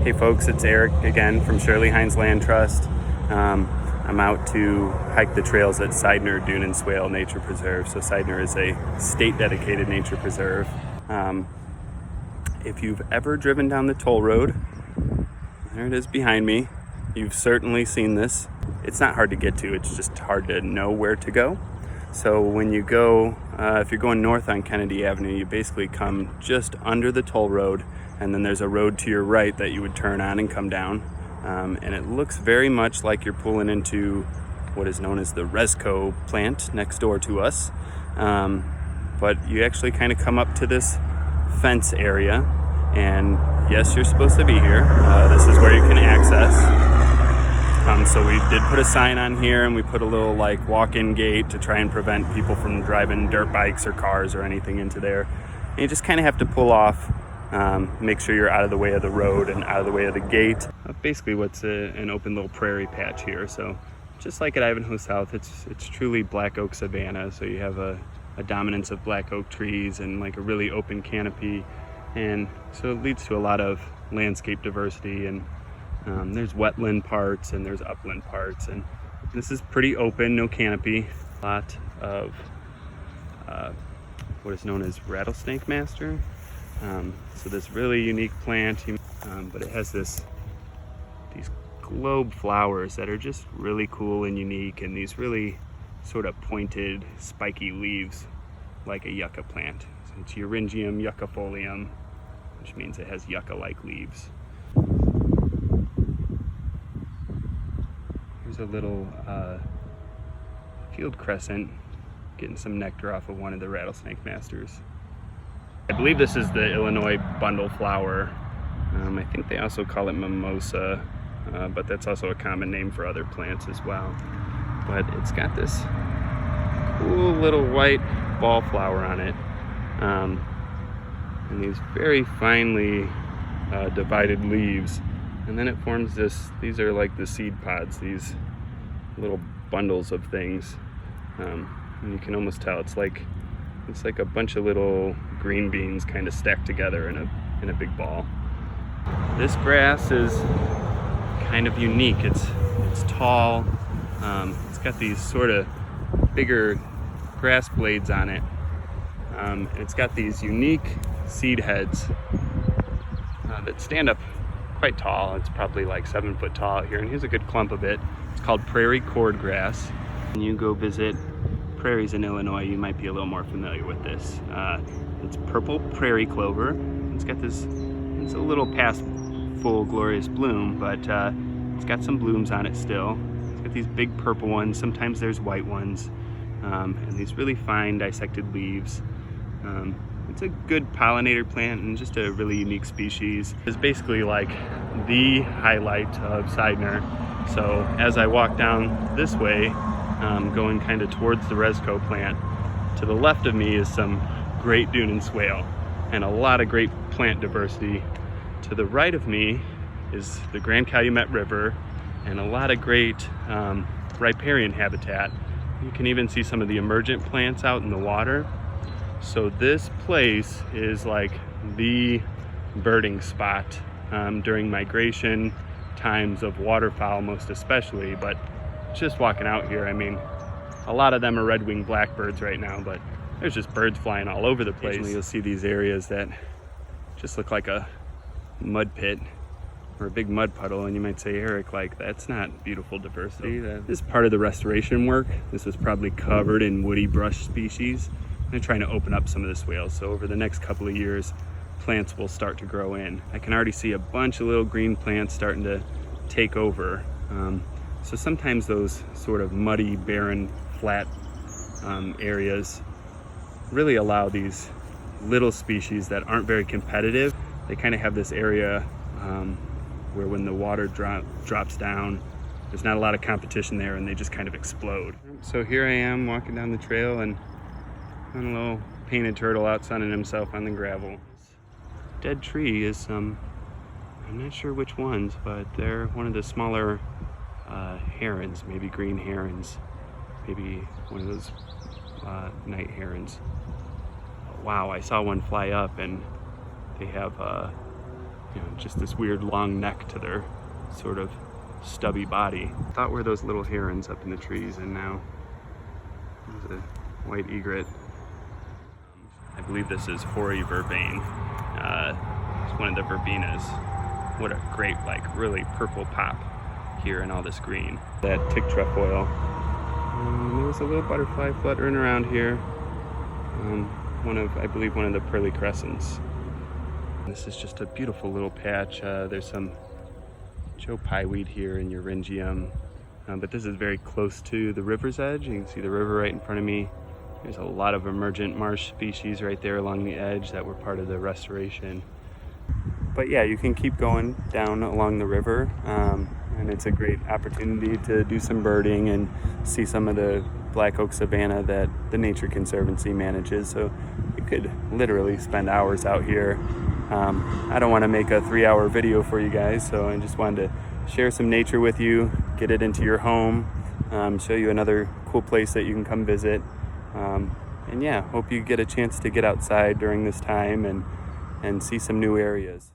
Hey folks, it's Eric again from Shirley Hines Land Trust. I'm out to hike the trails at Seidner Dune and Swale Nature Preserve. So Seidner is a state-dedicated nature preserve. If you've ever driven down the toll road, there it is behind me, you've certainly seen this. It's not hard to get to, it's just hard to know where to go. So when you go, if you're going north on Kennedy Avenue, you basically come just under the toll road, and then there's a road to your right that you would turn on and come down. And it looks very much like you're pulling into what is known as the Resco plant next door to us. But you actually kind of come up to this fence area, and yes, you're supposed to be here. This is where you can access. So we did put a sign on here, and we put a little like walk-in gate to try and prevent people from driving dirt bikes or cars or anything into there. And you just kind of have to pull off, make sure you're out of the way of the road and out of the way of the gate. Basically what's an open little prairie patch here. So just like at Ivanhoe South, it's truly black oak savanna. So you have a dominance of black oak trees and like a really open canopy. And so it leads to a lot of landscape diversity, and there's wetland parts and there's upland parts, and this is pretty open, no canopy. A lot of what is known as rattlesnake master. So this really unique plant, but it has these globe flowers that are just really cool and unique, and these really sort of pointed, spiky leaves like a yucca plant. So it's Euringium yuccifolium, which means it has yucca-like leaves. Here's a little field crescent getting some nectar off of one of the rattlesnake masters. I believe this is the Illinois bundle flower. I think they also call it mimosa, but that's also a common name for other plants as well. But it's got this cool little white ball flower on it, and these very finely divided leaves. And then it forms these are like the seed pods, these little bundles of things. And you can almost tell it's like a bunch of little green beans kind of stacked together in a big ball. This grass is kind of unique. It's tall. It's got these sort of bigger grass blades on it. And it's got these unique seed heads that stand up quite tall. It's probably like 7 foot tall out here, and here's a good clump of it. It's called Prairie cordgrass. When you go visit prairies in Illinois, you might be a little more familiar with this. It's purple prairie clover. It's a little past full glorious bloom, but it's got some blooms on it still. It's got these big purple ones, sometimes there's white ones, and these really fine dissected leaves. It's a good pollinator plant and just a really unique species. It's basically like the highlight of Seidner. So as I walk down this way, going kind of towards the Resco plant, to the left of me is some great Dune and Swale and a lot of great plant diversity. To the right of me is the Grand Calumet River and a lot of great riparian habitat. You can even see some of the emergent plants out in the water. So this place is like the birding spot during migration times of waterfowl, most especially. But just walking out here, I mean, a lot of them are red-winged blackbirds right now, but there's just birds flying all over the place. Occasionally you'll see these areas that just look like a mud pit or a big mud puddle, and you might say, Eric, like, that's not beautiful diversity. This is part of the restoration work. This was probably covered in woody brush species. They're trying to open up some of the swales, so over the next couple of years, plants will start to grow in. I can already see a bunch of little green plants starting to take over. So sometimes those sort of muddy, barren, flat areas really allow these little species that aren't very competitive. They kind of have this area where when the water drops down, there's not a lot of competition there, and they just kind of explode. So here I am walking down the trail, and a little painted turtle out sunning himself on the gravel. This dead tree is I'm not sure which ones, but they're one of the smaller herons, maybe green herons, maybe one of those night herons. Wow, I saw one fly up, and they have just this weird long neck to their sort of stubby body. Thought were those little herons up in the trees, and now there's a white egret. I believe this is hoary verbane. It's one of the verbenas. What a great, like, really purple pop here in all this green. That tick trefoil. There's a little butterfly fluttering around here. I believe one of the pearly crescents. This is just a beautiful little patch. There's some Joe Pyeweed here in Euringium, but this is very close to the river's edge. You can see the river right in front of me. There's a lot of emergent marsh species right there along the edge that were part of the restoration. But yeah, you can keep going down along the river, and it's a great opportunity to do some birding and see some of the black oak savanna that the Nature Conservancy manages. So you could literally spend hours out here. I don't want to make a 3-hour video for you guys, so I just wanted to share some nature with you, get it into your home, show you another cool place that you can come visit. And yeah, hope you get a chance to get outside during this time and see some new areas.